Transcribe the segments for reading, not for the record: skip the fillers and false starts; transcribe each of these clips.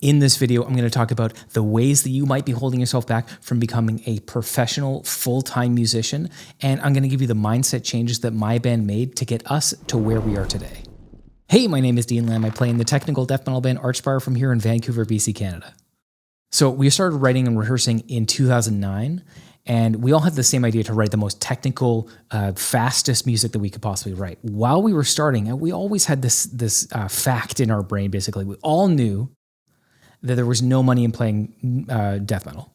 In this video, I'm going to talk about the ways that you might be holding yourself back from becoming a professional full-time musician, and I'm going to give you the mindset changes that my band made to get us to where we are today. Hey, my name is Dean Lamb. I play in the technical death metal band Artistry from here in Vancouver, BC, Canada. So we started writing and rehearsing in 2009, and we all had the same idea to write the most technical, fastest music that we could possibly write. While we were starting, we always had this fact in our brain, basically. We all knew that there was no money in playing death metal.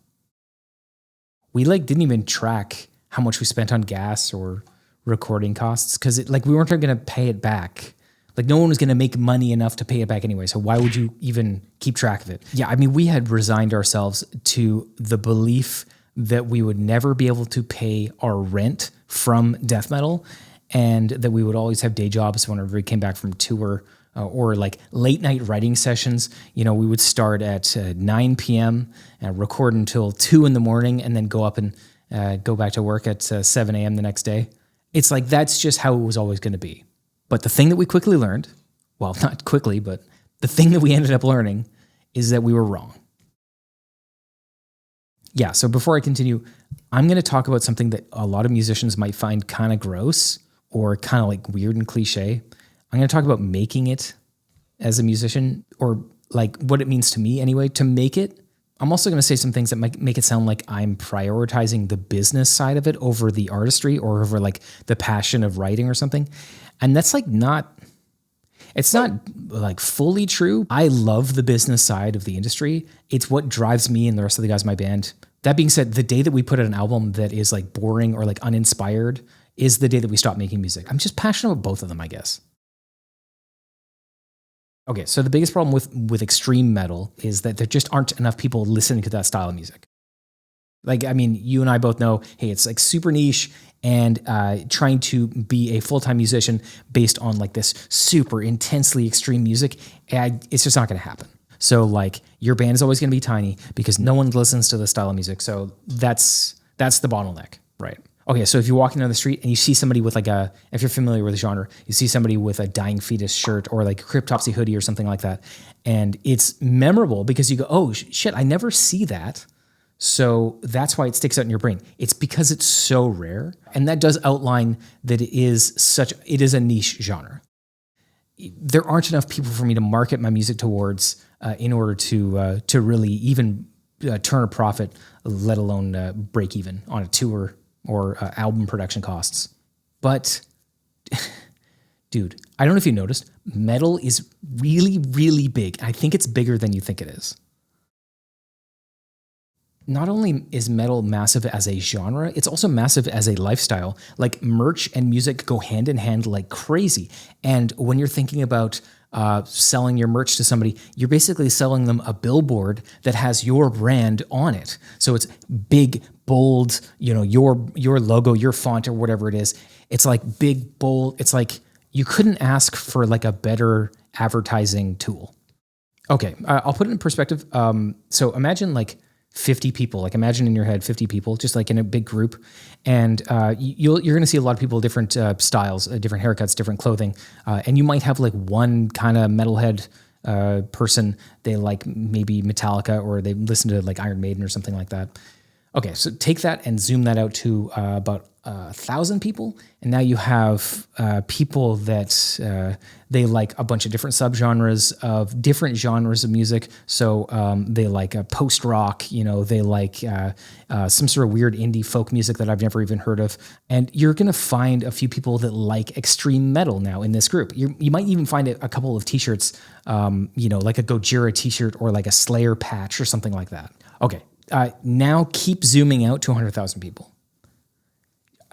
We didn't even track how much we spent on gas or recording costs because we weren't going to pay it back. No one was going to make money enough to pay it back anyway. So why would you even keep track of it? Yeah, I mean, we had resigned ourselves to the belief that we would never be able to pay our rent from death metal, and that we would always have day jobs whenever we came back from tour. Or late night writing sessions. We would start at 9 p.m. and record until 2 in the morning and then go up and go back to work at 7 a.m. the next day. It's that's just how it was always going to be. But the thing that we quickly learned, well, not quickly, but the thing that we ended up learning is that we were wrong. Yeah, so before I continue, I'm going to talk about something that a lot of musicians might find kind of gross or kind of weird and cliche. I'm going to talk about making it as a musician, or what it means to me anyway, to make it. I'm also going to say some things that might make it sound like I'm prioritizing the business side of it over the artistry or over the passion of writing or something. And that's it's not fully true. I love the business side of the industry. It's what drives me and the rest of the guys in my band. That being said, the day that we put out an album that is boring or uninspired is the day that we stop making music. I'm just passionate about both of them, I guess. Okay, so the biggest problem with extreme metal is that there just aren't enough people listening to that style of music. You and I both know, hey, it's super niche, and trying to be a full-time musician based on this super intensely extreme music, it's just not going to happen. So your band is always going to be tiny because no one listens to this style of music. So that's the bottleneck, right? Okay, so if you're walking down the street and you see somebody with if you're familiar with the genre, you see somebody with a Dying Fetus shirt or a Cryptopsy hoodie or something like that, and it's memorable because you go, oh shit, I never see that. So that's why it sticks out in your brain. It's because it's so rare, and that does outline that it is a niche genre. There aren't enough people for me to market my music towards in order to really even turn a profit, let alone break even on a tour or album production costs. But, dude, I don't know if you noticed, metal is really, really big. I think it's bigger than you think it is. Not only is metal massive as a genre, it's also massive as a lifestyle. Merch and music go hand in hand like crazy. And when you're thinking about selling your merch to somebody, you're basically selling them a billboard that has your brand on it. So it's big, bold, your logo, your font, or whatever it is. It's big, bold. It's you couldn't ask for a better advertising tool. Okay, I'll put it in perspective. So imagine 50 people, imagine in your head 50 people, just in a big group, and you're going to see a lot of people, different styles, different haircuts, different clothing, and you might have one kind of metalhead person. They maybe Metallica, or they listen to Iron Maiden or something like that. Okay, so take that and zoom that out to about 1,000 people, and now you have people that they like a bunch of different subgenres of different genres of music. So they like post rock, they like some sort of weird indie folk music that I've never even heard of. And you're going to find a few people that like extreme metal now in this group. You might even find a couple of t-shirts, like a Gojira t-shirt or a Slayer patch or something like that. Okay. Now keep zooming out to 100,000 people.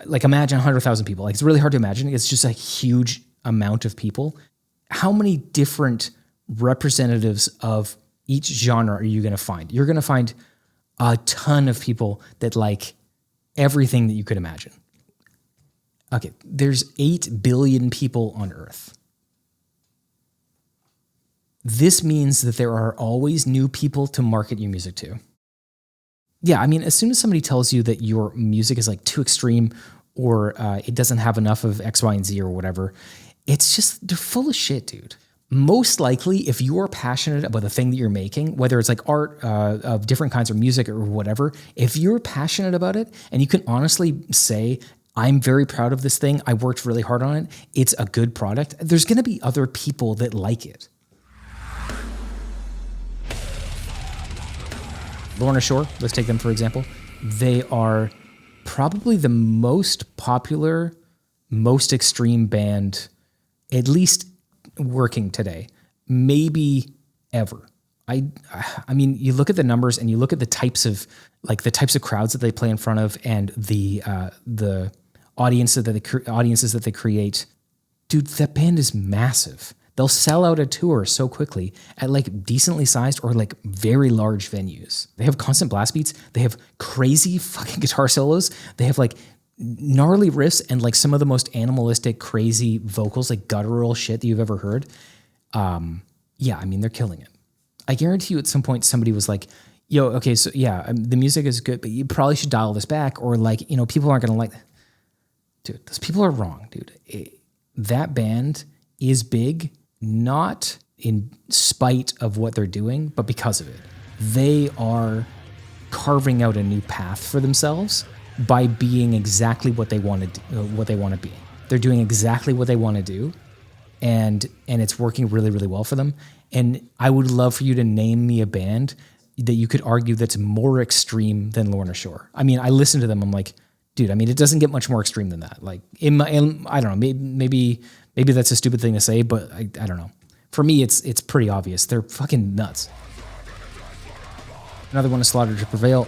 Imagine 100,000 people. It's really hard to imagine. It's just a huge amount of people. How many different representatives of each genre are you going to find? You're going to find a ton of people that like everything that you could imagine. Okay, there's 8 billion people on Earth. This means that there are always new people to market your music to. Yeah, I mean, as soon as somebody tells you that your music is too extreme or it doesn't have enough of X, Y, and Z or whatever, it's just, they're full of shit, dude. most likely, if you are passionate about the thing that you're making, whether it's like art of different kinds of music or whatever, if you're passionate about it and you can honestly say, I'm very proud of this thing, I worked really hard on it, it's a good product, there's going to be other people that like it. Lorna Shore, let's take them for example. They are probably the most popular, most extreme band, at least working today, maybe ever. I mean, you look at the numbers and you look at the types of crowds that they play in front of and the audiences that they create. Dude, that band is massive. They'll sell out a tour so quickly at like decently sized or like very large venues. They have constant blast beats. They have crazy fucking guitar solos. They have like gnarly riffs and like some of the most animalistic, crazy vocals, like guttural shit that you've ever heard. Yeah, I mean, they're killing it. I guarantee you at some point somebody was like, yo, okay, so yeah, the music is good, but you probably should dial this back, or like, you know, people aren't going to like that. Dude, those people are wrong, dude. That band is big, not in spite of what they're doing, but because of it. They are carving out a new path for themselves by being exactly what they want to be. They're doing exactly what they want to do, and it's working really, really well for them. And I would love for you to name me a band that you could argue that's more extreme than Lorna Shore. I mean, I listen to them, I'm like, dude, I mean, it doesn't get much more extreme than that. Like, I don't know, maybe that's a stupid thing to say, but I don't know. For me, it's pretty obvious. They're fucking nuts. Another one is Slaughter to Prevail.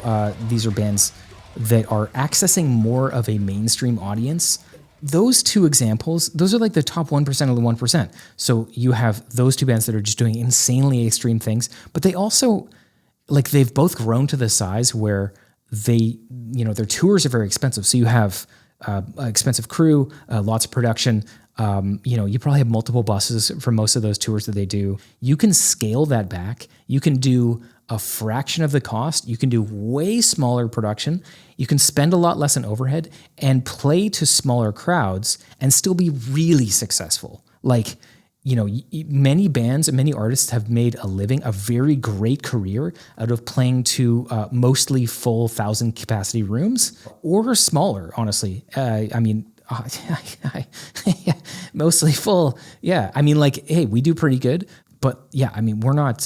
These are bands that are accessing more of a mainstream audience. Those two examples, those are like the top 1% of the 1%. So you have those two bands that are just doing insanely extreme things, but they also, like, they've both grown to the size where they, you know, their tours are very expensive. So you have expensive crew, lots of production. You know, you probably have multiple buses for most of those tours that they do. You can scale that back. You can do a fraction of the cost. You can do way smaller production. You can spend a lot less on overhead and play to smaller crowds and still be really successful. Like, you know, many bands and many artists have made a living, a very great career out of playing to mostly full 1,000 capacity rooms or smaller, honestly. I mean, mostly full. Yeah. I mean, like, hey, we do pretty good. But yeah, I mean, we're not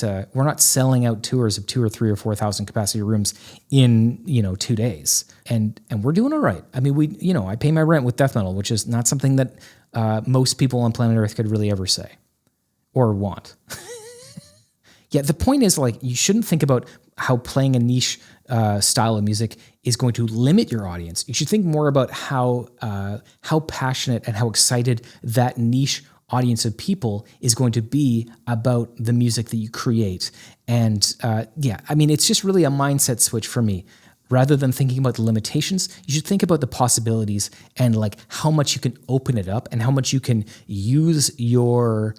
selling out tours of 2,000 or 3,000 or 4,000 capacity rooms in, you know, 2 days, and we're doing all right. I mean, I pay my rent with death metal, which is not something that most people on planet Earth could really ever say or want. Yeah, the point is, like, you shouldn't think about how playing a niche style of music is going to limit your audience. You should think more about how passionate and how excited that niche audience of people is going to be about the music that you create. And yeah, I mean, it's just really a mindset switch for me. Rather than thinking about the limitations, you should think about the possibilities and like how much you can open it up and how much you can use your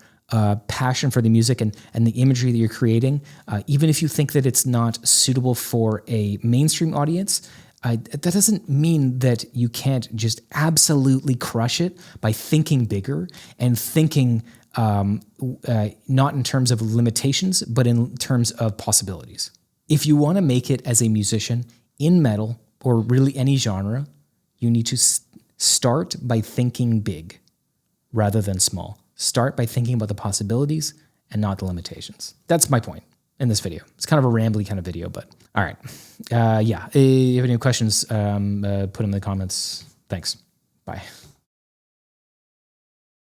passion for the music and the imagery that you're creating. Even if you think that it's not suitable for a mainstream audience, that doesn't mean that you can't just absolutely crush it by thinking bigger and thinking not in terms of limitations, but in terms of possibilities. If you want to make it as a musician in metal or really any genre, you need to start by thinking big rather than small. Start by thinking about the possibilities and not the limitations. That's my point in this video. It's kind of a rambly kind of video, but all right. Yeah, if you have any questions, put them in the comments. Thanks. Bye.